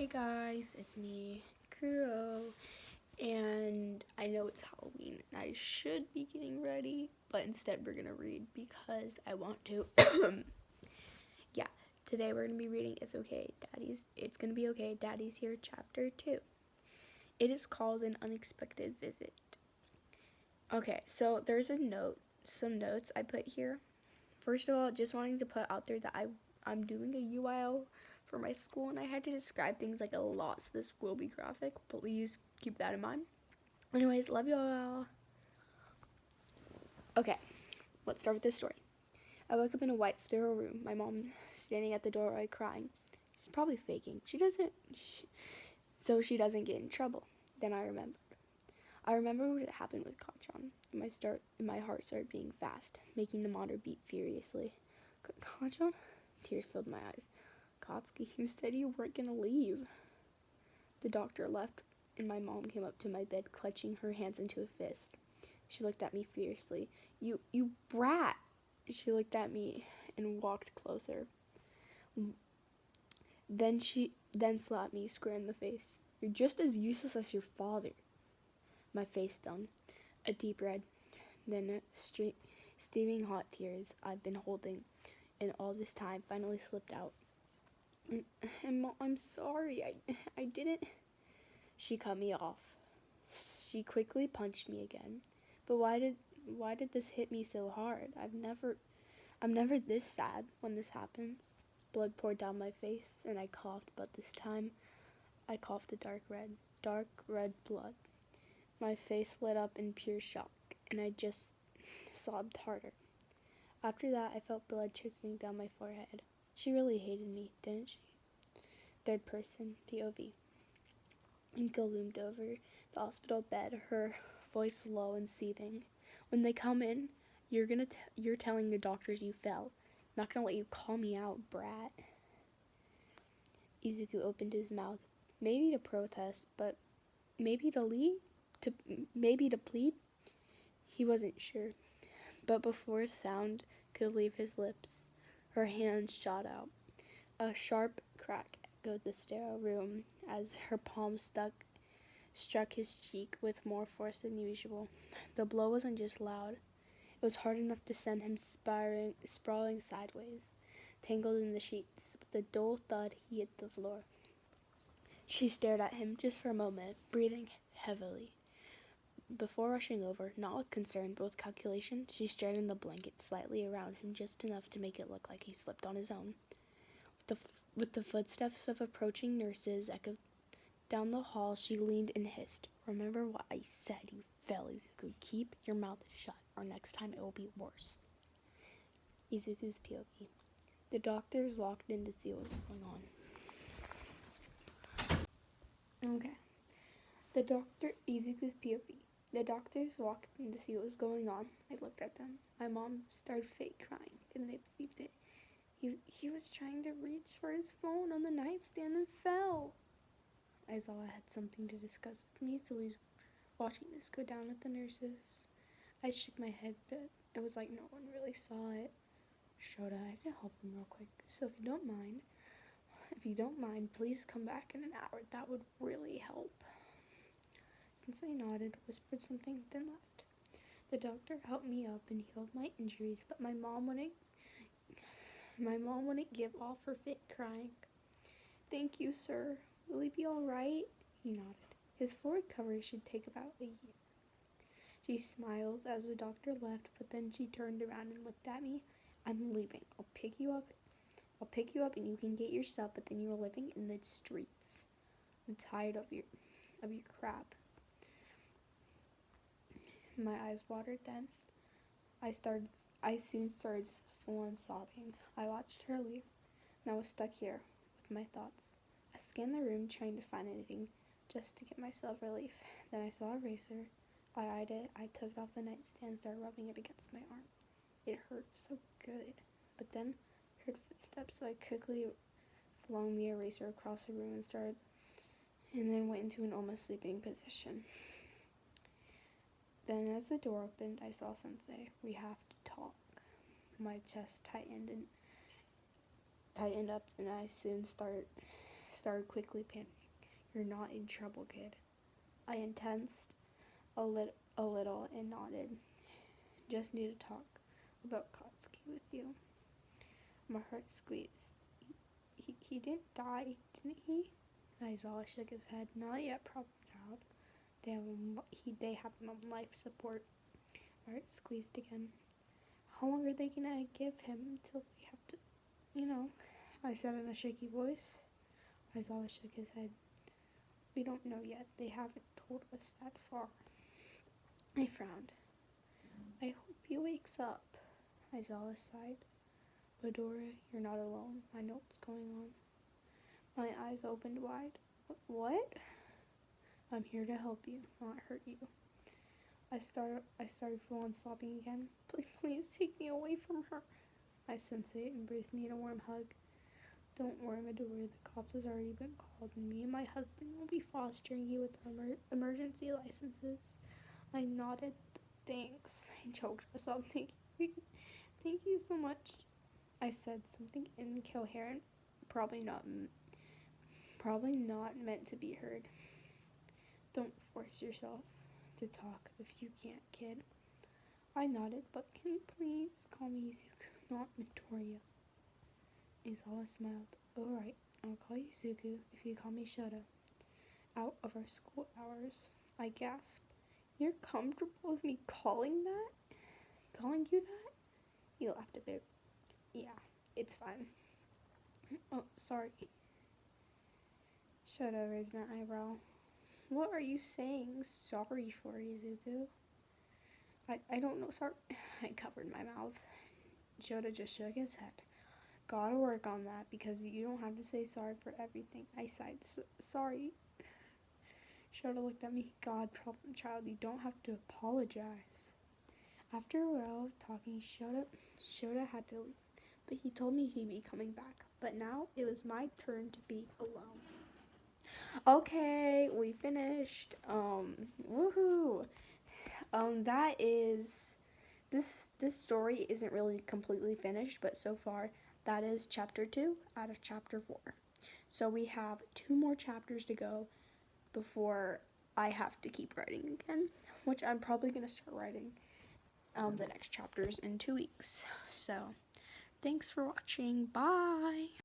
Hey guys, it's me, Kuro, and I know it's Halloween and I should be getting ready, but instead we're gonna read because I want to. Yeah, today we're gonna be reading It's Gonna Be Okay, Daddy's Here, Chapter 2. It is called An Unexpected Visit. Okay, so there's some notes I put here. First of all, just wanting to put out there that I'm doing a UIL for my school and I had to describe things like a lot, so this will be graphic. Please keep that in mind. Anyways, love y'all. Okay, let's start with this story. I woke up in a white sterile room. My mom standing at the doorway crying. She's probably faking. So she doesn't get in trouble. Then I remember what had happened with Kachan. My heart started beating fast, making the monitor beat furiously. Kachan? Tears filled my eyes. Kotsky, you said you weren't gonna leave. The doctor left, and my mom came up to my bed, clutching her hands into a fist. She looked at me fiercely. You brat! She looked at me and walked closer. Then slapped me square in the face. You're just as useless as your father. My face done, a deep red, then steaming hot tears I've been holding, and all this time finally slipped out. I'm sorry. I didn't. She cut me off. She quickly punched me again. But why did this hit me so hard? I'm never this sad when this happens. Blood poured down my face and I coughed, but this time I coughed a dark red blood. My face lit up in pure shock and I just sobbed harder. After that, I felt blood trickling down my forehead. She really hated me, didn't she? Third person, POV. Inka loomed over the hospital bed, her voice low and seething. When they come in, you're telling the doctors you fell. Not gonna let you call me out, brat. Izuku opened his mouth, maybe to protest, but maybe to plead. He wasn't sure, but before a sound could leave his lips, her hand shot out. A sharp crack echoed the sterile room as her palm struck his cheek with more force than usual. The blow wasn't just loud. It was hard enough to send him sprawling sideways, tangled in the sheets. With a dull thud, he hit the floor. She stared at him just for a moment, breathing heavily. Before rushing over, not with concern, but with calculation, she straightened the blanket slightly around him just enough to make it look like he slipped on his own. With the footsteps of approaching nurses echoed down the hall, she leaned and hissed, "Remember what I said, you fell, Izuku. Keep your mouth shut, or next time it will be worse." Izuku's POV. The doctors walked in to see what was going on. Okay. Izuku's POV. The doctors walked in to see what was going on. I looked at them. My mom started fake crying, and they believed it. He was trying to reach for his phone on the nightstand and fell. Aizawa had something to discuss with me, so he's watching this go down with the nurses. I shook my head, but it was like no one really saw it. Shota, I can help him real quick, so if you don't mind, please come back in an hour. That would really help. Since I nodded, whispered something, then left. The doctor helped me up and healed my injuries, but my mom wouldn't give off her fit crying. "Thank you, sir. Will he be all right?" He nodded. "His full recovery should take about a year." She smiled as the doctor left, but then she turned around and looked at me. "I'm leaving. I'll pick you up and you can get your stuff, but then you're living in the streets. I'm tired of your crap." My eyes watered then. I soon started full-on sobbing. I watched her leave, and I was stuck here with my thoughts. I scanned the room trying to find anything just to get myself relief. Then I saw a razor. I eyed it. I took it off the nightstand and started rubbing it against my arm. It hurt so good. But then I heard footsteps, so I quickly flung the eraser across the room and then went into an almost sleeping position. Then as the door opened, I saw Sensei. "We have to talk." My chest tightened up, and I soon started started quickly panicking. You're not in trouble, kid. I intensed a little and nodded. Just need to talk about Katsuki with you. My heart squeezed. He didn't die, didn't he? Aizawa shook his head. Not yet, problem child. They have him on life support. My heart squeezed again. How long are they gonna give him until they have to, I said in a shaky voice. Aizawa shook his head. We don't know yet. They haven't told us that far. I frowned. I hope he wakes up. Aizawa sighed. Midori, you're not alone. I know what's going on. My eyes opened wide. What? I'm here to help you, not hurt you. I started full on sobbing again. Please take me away from her. My sensei embraced me in a warm hug. Don't worry, Midori, the cops has already been called, and me and my husband will be fostering you with emergency licenses. I nodded. Thanks. I choked myself. Thank you so much. I said something incoherent, probably not meant to be heard. Don't force yourself to talk if you can't, kid. I nodded, but can you please call me Izuku, not Midoriya? Aizawa smiled. Alright, I'll call you Izuku if you call me Shota. Out of our school hours. I gasped. You're comfortable with me calling you that? He laughed a bit. Yeah, it's fine. Oh, sorry. Shota raised an eyebrow. What are you saying sorry for, Izuku? I don't know, sorry. I covered my mouth. Shota just shook his head. Gotta work on that because you don't have to say sorry for everything. I sighed. Sorry. Shota looked at me. God, problem child, you don't have to apologize. After a while of talking, Shota had to leave, but he told me he'd be coming back. But now it was my turn to be alone. Okay, we finished. Woohoo! That is this story isn't really completely finished, but so far that is chapter 2 out of chapter 4. So we have 2 more chapters to go before I have to keep writing again, which I'm probably gonna start writing the next chapters in 2 weeks. So thanks for watching. Bye.